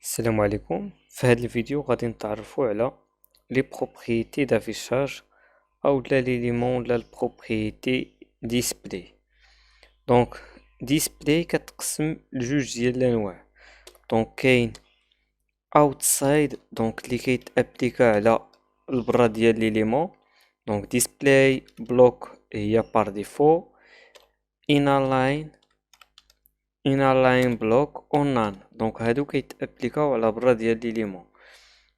السلام عليكم. في هذا الفيديو غادي نتعرفوا على لي بروبريتي دافيشاج او لا ليليمون ولا البروبريتي ديسبلاي. دونك ديسبلاي كتقسم لجوج ديال الانواع. دونك كاين اوتسايد دونك اللي كيتابليكا على البرا ديال ليليمون. دونك ديسبلاي بلوك هي بار ديفو، inner line بلوك او نان. دونك هادو كيتابليكاو على برا ديال ليليمون،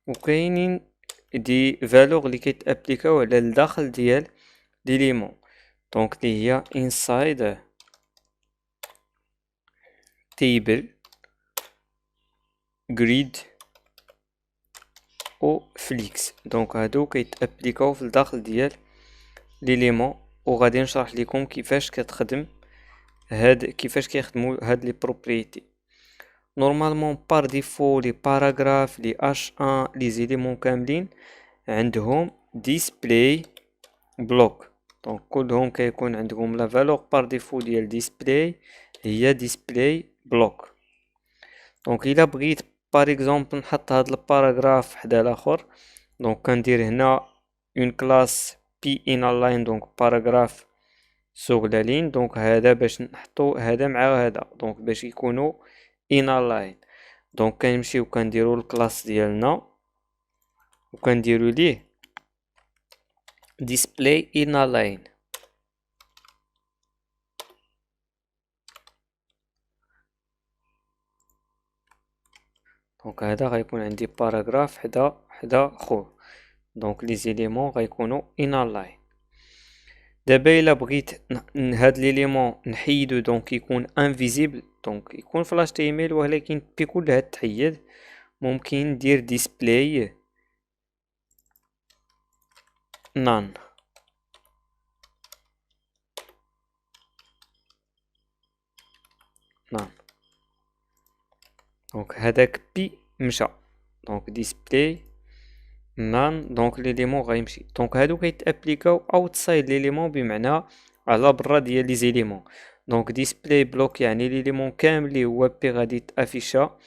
وكاينين دي فالور اللي كيتابليكاو على الداخل ديال ليليمون. دونك اللي هي inside table grid او فليكس. دونك هادو كيتابليكاو في الداخل ديال ليليمون، وغادي نشرح لكم كيفاش كتخدم كيفاش كيخدموا هاد لي بروبريتي. نورمالمون بار ديفو لي باراغراف لي H1 لي زيليمون كاملين عندهم ديسبلاي بلوك. دونك كلهم كيكون عندهم لا فالور بار ديفو ديال ديسبلاي هي ديسبلاي بلوك. دونك الا بغيت بار اكزومبل نحط هاد الباراغراف حدا الاخر، دونك كندير هنا اون كلاس بي ان لاين دونك باراغراف سوغ لا لين. دونك هذا باش نحطو هذا مع هذا دونك باش يكونوا ان لاين. دونك كنمشيو كنديرو الكلاس ديالنا وكنديرو ليه display inner line. دونك هذا غيكون عندي باراغراف حدا خوه. دونك لي زيليمون غيكونوا inner line. دابا الا بغيت هاد ليليمون نحيدو دونك يكون انفيزيبل، دونك يكون في HTML ولكن بكل هاد التحيد ممكن ندير display none. دونك هذاك بي مشى، دونك ديسبلاي نان. دونك ليليمون غيمشي. دونك هادو كيتابليكاو اوتسايد ليليمون بمعنى على برا ديال لي زيليمون. دونك ديسبلاي بلوك يعني ليليمون كامل اللي هو بي غادي تافيشا.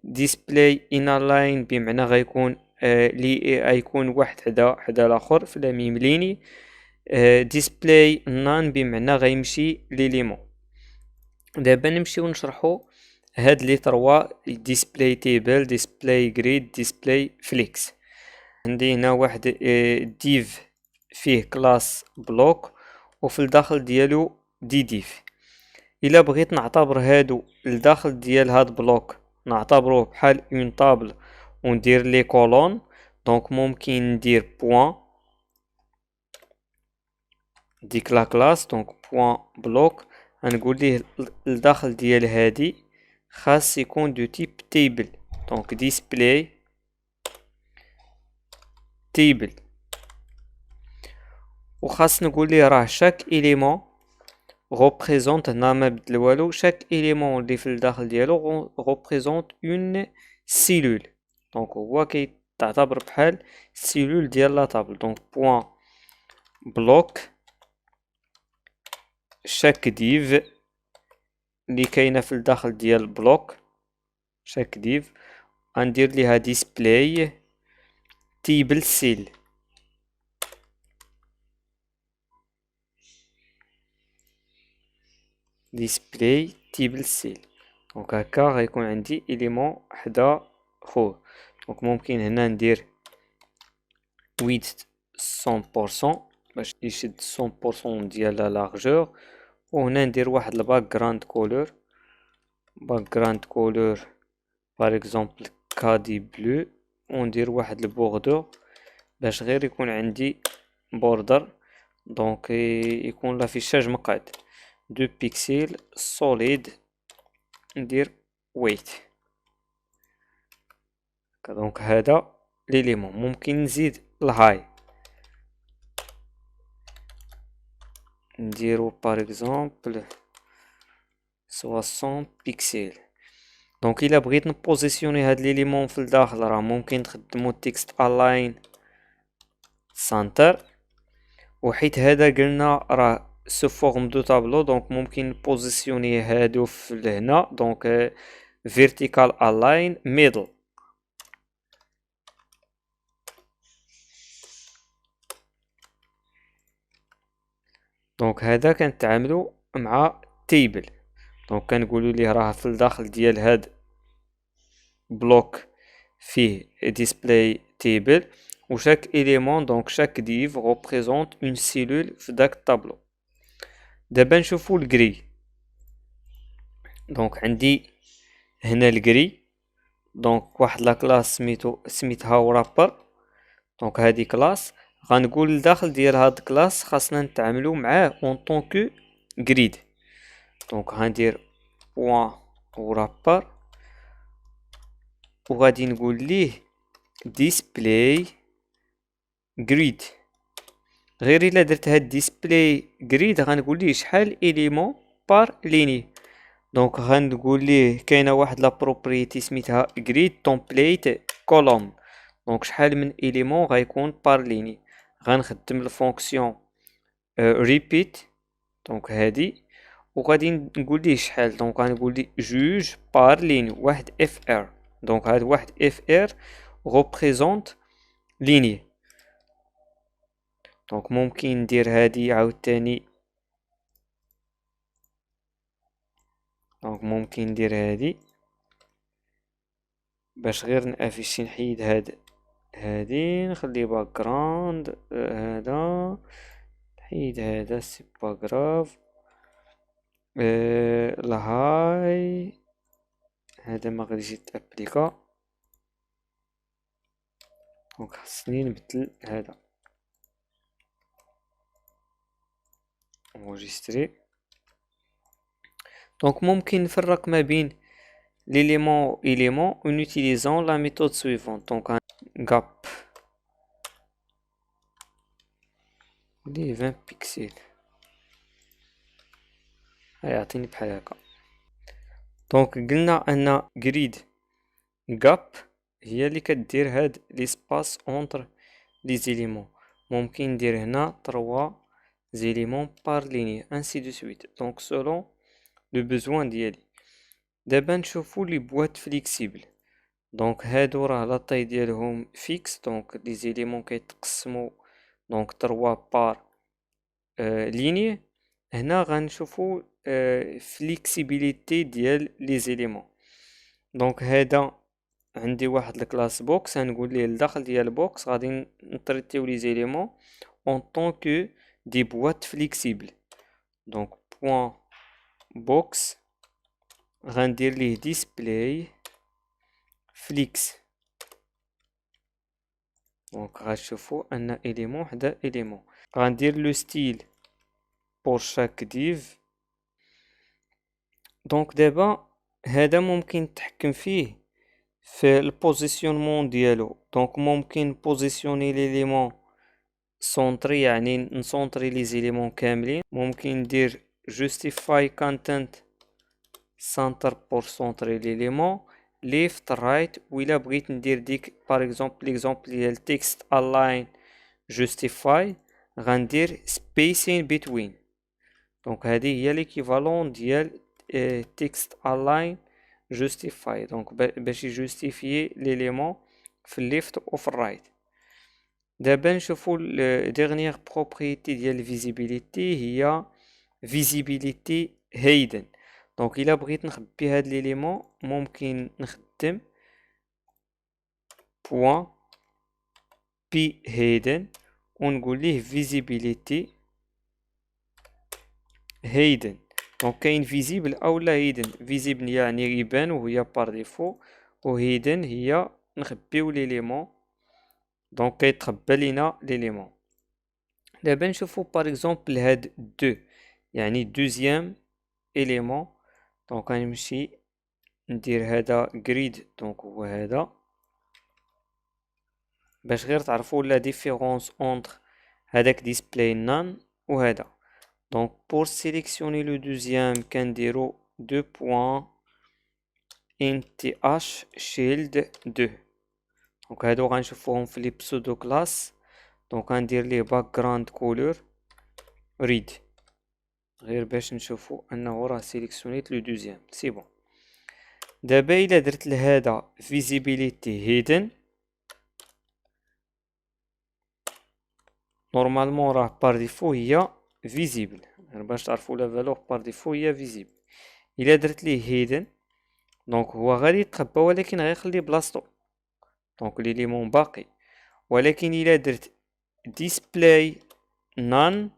ديسبلاي انر لاين بمعنى غيكون لي غيكون واحد حدا الاخر في لا ميم ليني. ديسبلاي نان بمعنى غيمشي ليليمون. دابا نمشيو نشرحو هاد لي تروا ديسبلاي تيبل ديسبلاي جريد ديسبلاي فليكس. عندي هنا واحد ديف فيه كلاس بلوك وفي الداخل ديالو دي ديف. الا بغيت نعتبر هادو الداخل ديال هاد بلوك نعتبروه بحال اون طابل وندير لي كولون، دونك ممكن ندير بوين ديك لا كلاس. دونك بوين بلوك غنقول ليه الداخل ديال هادي خاص يكون دو تيب تيبل. دونك ديسبلاي تيبل، وخاص نقول ليه راه شاك اليمون représente هنا ما بدل والو. شاك اليمون اللي في الداخل ديالو représente une cellule. دونك هو كيتعتبر بحال سيلول ديال لا طابل. دونك بوين بلوك شاك ديف اللي كاينه في الداخل ديال بلوك شاك ديف غندير ليها ديسبلاي تيبل سيل. ديسبلاي تيبل سيل. دونك هكا غيكون عندي اليمون حدا خوه. دونك ممكن هنا ندير width 100% باش يشد 100% ديال لا لارجور، وهنا ندير واحد الباك جراوند كولور. باك جراوند كولور بار اكزومبل كادي بلو، وندير واحد البوردور باش غير يكون عندي بوردر. دونك يكون لافيشاج مقعد 2 بيكسيل سوليد. ندير ويت. دونك هذا ليليمون. ممكن نزيد الهاي نديرو بار اكزومبل 60 بيكسيل. دونك الا بغيت نبوزيسيوني هاد ليليمون في الداخل راه ممكن تخدمو تكست الاين سنتر، وحيت هذا قلنا راه سو فورم دو طابلو دونك ممكن نبوزيسيوني هادو في هنا. دونك vertical align middle. دونك هذا كنتعاملو مع table. دونك كنقولو ليه راه في الداخل ديال هاد بلوك فيه display table و chaque élément donc chaque div représente une cellule في داك الطابلو. دابا نشوفو الجري. دونك عندي هنا الجري. دونك واحد لا كلاس سميتها ورابر. دونك هادي كلاس غنقول لداخل ديال هاد كلاس خاصنا نتعاملو معاه اون طونكو جريد. دونك غندير بوان ورابر وغادي نقول ليه display grid. غير الا درت هاد display grid غنقول ليه شحال élément par ligne. دونك غنقول ليه كاينه واحد لا بروبريتي سميتها grid template column. دونك شحال من élément غيكون par ligne. غنخدم الفونكسيون repeat. دونك هادي وغادي نقول ليه شحال. دونك غنقول ليه جوج par ligne واحد fr. دونك هاد واحد fr représente ligne. دونك ممكن ندير هادي عاوتاني. دونك ممكن ندير هادي باش غير نافيشي نحيد هادي نخلي باك جراوند. هذا نحيد هذا سي با غراف. الهاي هذا ما غاديش يتابليكا. دونك خصني نبدل هذا enregistrer. دونك ممكن نفرق ما بين l'élément élément en utilisant la méthode suivante. Donc un gap de 20 pixels يعطيني بحال هكا. دونك قلنا ان grid gap هي اللي كدير هاد ليسباس اونتر لي زيليمون. ممكن ندير هنا 3 زيليمون بار ليني ainsi de suite. دونك selon le besoin ديالي. دابا نشوفو لي بواط فليكسيبل. دونك هادو راه لا طاي ديالهم فيكس. دونك لي زيليمون كيتقسمو دونك 3 بار ليني. هنا غنشوفو فليكسيبيليتي ديال لي زيليمون. دونك هذا عندي واحد الكلاس بوكس. غنقول ليه الداخل ديال البوكس غادي نطريتيو لي زيليمون اون طونكو دي بواط فليكسيبل. دونك بوين بوكس غندير ليه display flex. دونك غتشوفوا ان élément حدا élément. غندير لو ستيل pour chaque div. دونك دابا هذا ممكن نتحكم فيه في البوزيسيونمون ديالو. دونك ممكن بوزيسيوني ليليمون سونطري يعني نسونطري لي زيليمون كاملين. ممكن ندير justify content center pour centrer l'élément left right. وإلا بغيت ندير ديك par exemple l'exemple ديال text align justify غندير spacing between. دونك هذه هي l'équivalent ديال text align justify. دونك باش يجوستيفيي l'élément في الليفت وفي الرايت. دابا نشوفو dernière propriété ديال visibility هي visibility hidden. دونك الا بغيت نخبي هاد ليليمون ممكن نخدم بوان بي هيدن ونقول ليه visibility hidden. دونك كاين فيزيبل او لا هيدن. فيزيبل يعني يبان وهي بار ديفو و هيدن هي نخبيو ليليمون دونك كيتخبى لينا ليليمون. دابا نشوفو بار اكزومبل هاد دو يعني دوزيام إليمون. دونك غنمشي ندير هذا جريد. دونك هو هذا باش غير تعرفوا لا ديفيرونس اونتر هذاك ديسبلاي نان وهذا. دونك بور سيليكسيوني لو دوزيام كنديرو دو بوين ان تي اش شيلد دو. دونك هادو غنشوفوهم في لي بسودو كلاس. دونك غندير ليه باك جراوند كولور ريد غير باش نشوفو انه راه سيليكسيونيت لو دوزيام سي بون. دابا إلا درت لهذا visibility hidden نورمالمون راه بار ديفو هي فيزيبل، باش تعرفوا لا فالور بار ديفو هي فيزيبل. إلا درت ليه هيدن دونك هو غادي يتخبى ولكن غيخلي بلاصتو، دونك ليليمون باقي. ولكن إلا درت ديسبلاي نان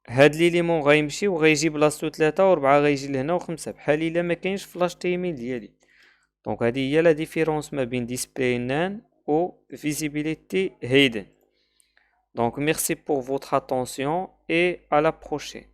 هاد ليليمون غيمشي وغيجي بلاصتو 3 و4 غيجي لهنا و5 بحال إلا مكاينش فلاش تيمين ديالي. دونك هادي هي لا ديفيرونس ما بين ديسبلاي نان و visibility hidden. Donc merci pour votre attention et à la prochaine.